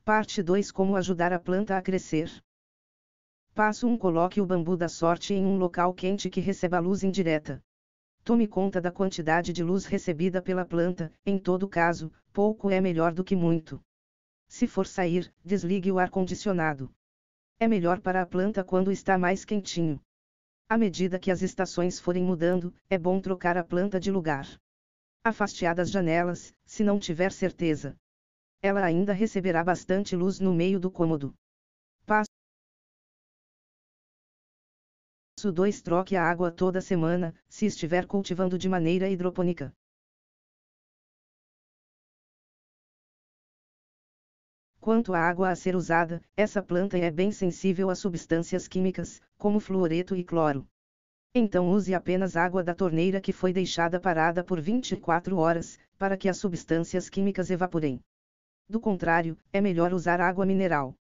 Parte 2: Como ajudar a planta a crescer. Passo 1: Coloque o bambu da sorte em um local quente que receba luz indireta. Tome conta da quantidade de luz recebida pela planta, em todo caso, pouco é melhor do que muito. Se for sair, desligue o ar-condicionado. É melhor para a planta quando está mais quentinho. À medida que as estações forem mudando, é bom trocar a planta de lugar. Afaste das janelas, se não tiver certeza. Ela ainda receberá bastante luz no meio do cômodo. Passo 2: Troque a água toda semana, se estiver cultivando de maneira hidropônica. Quanto à água a ser usada, essa planta é bem sensível a substâncias químicas, como fluoreto e cloro. Então use apenas água da torneira que foi deixada parada por 24 horas, para que as substâncias químicas evaporem. Do contrário, é melhor usar água mineral.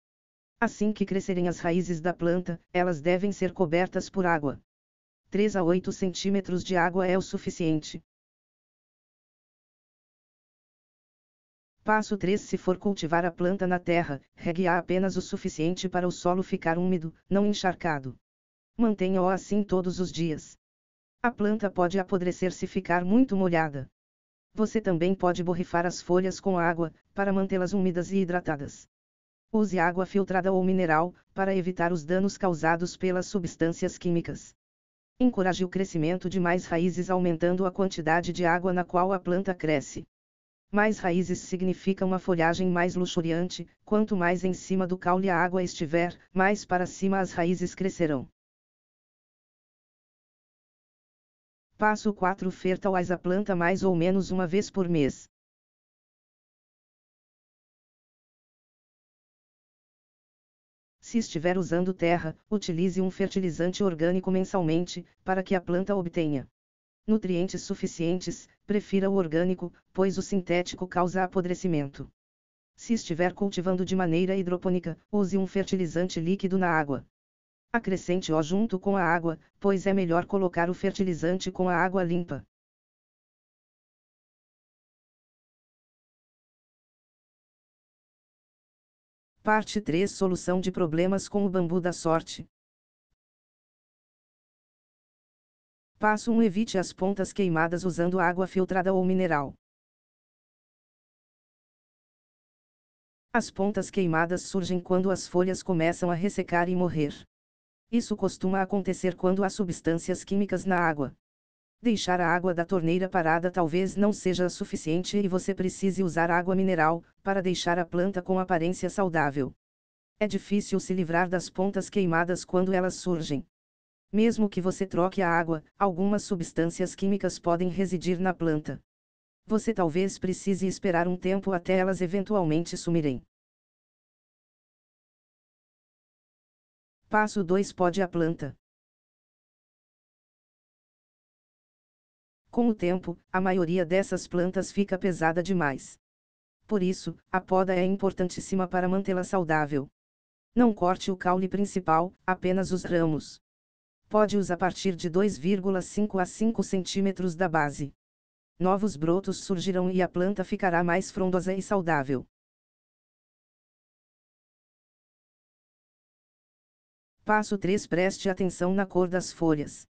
Assim que crescerem as raízes da planta, elas devem ser cobertas por água. 3 a 8 centímetros de água é o suficiente. Passo 3: Se for cultivar a planta na terra, regue-a apenas o suficiente para o solo ficar úmido, não encharcado. Mantenha-o assim todos os dias. A planta pode apodrecer se ficar muito molhada. Você também pode borrifar as folhas com água, para mantê-las úmidas e hidratadas. Use água filtrada ou mineral, para evitar os danos causados pelas substâncias químicas. Encoraje o crescimento de mais raízes aumentando a quantidade de água na qual a planta cresce. Mais raízes significa uma folhagem mais luxuriante, quanto mais em cima do caule a água estiver, mais para cima as raízes crescerão. Passo 4: Fertilize a planta mais ou menos uma vez por mês. Se estiver usando terra, utilize um fertilizante orgânico mensalmente, para que a planta obtenha nutrientes suficientes. Prefira o orgânico, pois o sintético causa apodrecimento. Se estiver cultivando de maneira hidropônica, use um fertilizante líquido na água. Acrescente-o junto com a água, pois é melhor colocar o fertilizante com a água limpa. Parte 3: Solução de problemas com o bambu da sorte. Passo 1: Evite as pontas queimadas usando água filtrada ou mineral. As pontas queimadas surgem quando as folhas começam a ressecar e morrer. Isso costuma acontecer quando há substâncias químicas na água. Deixar a água da torneira parada talvez não seja suficiente e você precise usar água mineral, para deixar a planta com aparência saudável. É difícil se livrar das pontas queimadas quando elas surgem. Mesmo que você troque a água, algumas substâncias químicas podem residir na planta. Você talvez precise esperar um tempo até elas eventualmente sumirem. Passo 2: Pode a planta. Com o tempo, a maioria dessas plantas fica pesada demais. Por isso, a poda é importantíssima para mantê-la saudável. Não corte o caule principal, apenas os ramos. Pode-os a partir de 2,5 a 5 centímetros da base. Novos brotos surgirão e a planta ficará mais frondosa e saudável. Passo 3: Preste atenção na cor das folhas.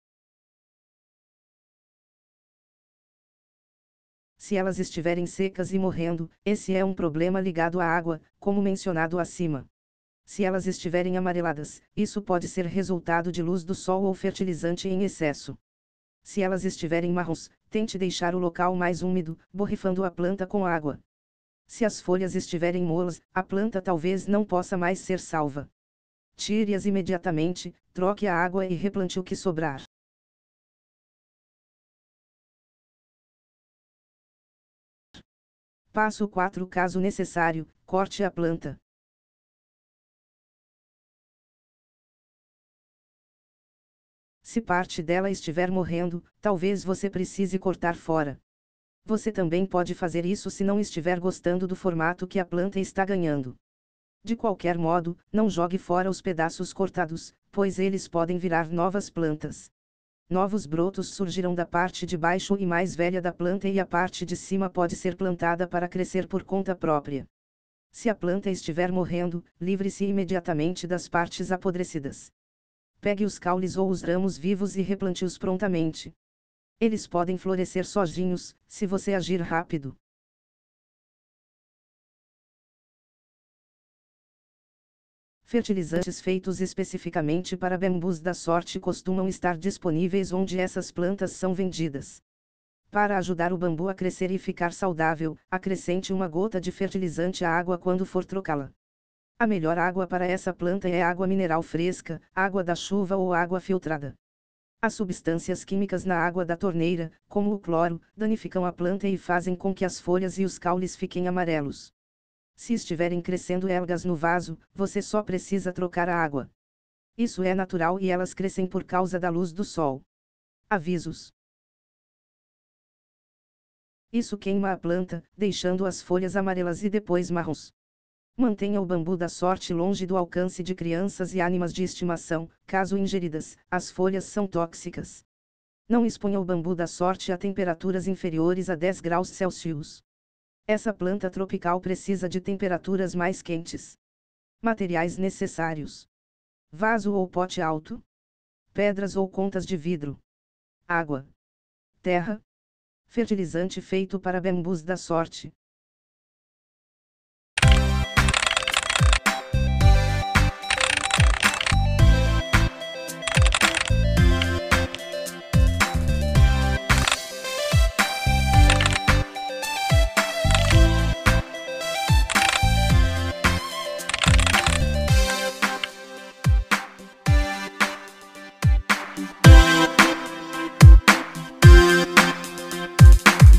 Se elas estiverem secas e morrendo, esse é um problema ligado à água, como mencionado acima. Se elas estiverem amareladas, isso pode ser resultado de luz do sol ou fertilizante em excesso. Se elas estiverem marrons, tente deixar o local mais úmido, borrifando a planta com água. Se as folhas estiverem molas, a planta talvez não possa mais ser salva. Tire-as imediatamente, troque a água e replante o que sobrar. Passo 4: Caso necessário, corte a planta. Se parte dela estiver morrendo, talvez você precise cortar fora. Você também pode fazer isso se não estiver gostando do formato que a planta está ganhando. De qualquer modo, não jogue fora os pedaços cortados, pois eles podem virar novas plantas. Novos brotos surgirão da parte de baixo e mais velha da planta e a parte de cima pode ser plantada para crescer por conta própria. Se a planta estiver morrendo, livre-se imediatamente das partes apodrecidas. Pegue os caules ou os ramos vivos e replante-os prontamente. Eles podem florescer sozinhos, se você agir rápido. Fertilizantes feitos especificamente para bambus da sorte costumam estar disponíveis onde essas plantas são vendidas. Para ajudar o bambu a crescer e ficar saudável, acrescente uma gota de fertilizante à água quando for trocá-la. A melhor água para essa planta é água mineral fresca, água da chuva ou água filtrada. As substâncias químicas na água da torneira, como o cloro, danificam a planta e fazem com que as folhas e os caules fiquem amarelos. Se estiverem crescendo algas no vaso, você só precisa trocar a água. Isso é natural e elas crescem por causa da luz do sol. Avisos: isso queima a planta, deixando as folhas amarelas e depois marrons. Mantenha o bambu da sorte longe do alcance de crianças e animais de estimação, caso ingeridas, as folhas são tóxicas. Não exponha o bambu da sorte a temperaturas inferiores a 10 graus Celsius. Essa planta tropical precisa de temperaturas mais quentes. Materiais necessários: vaso ou pote alto, pedras ou contas de vidro, água, terra, fertilizante feito para bambus da sorte.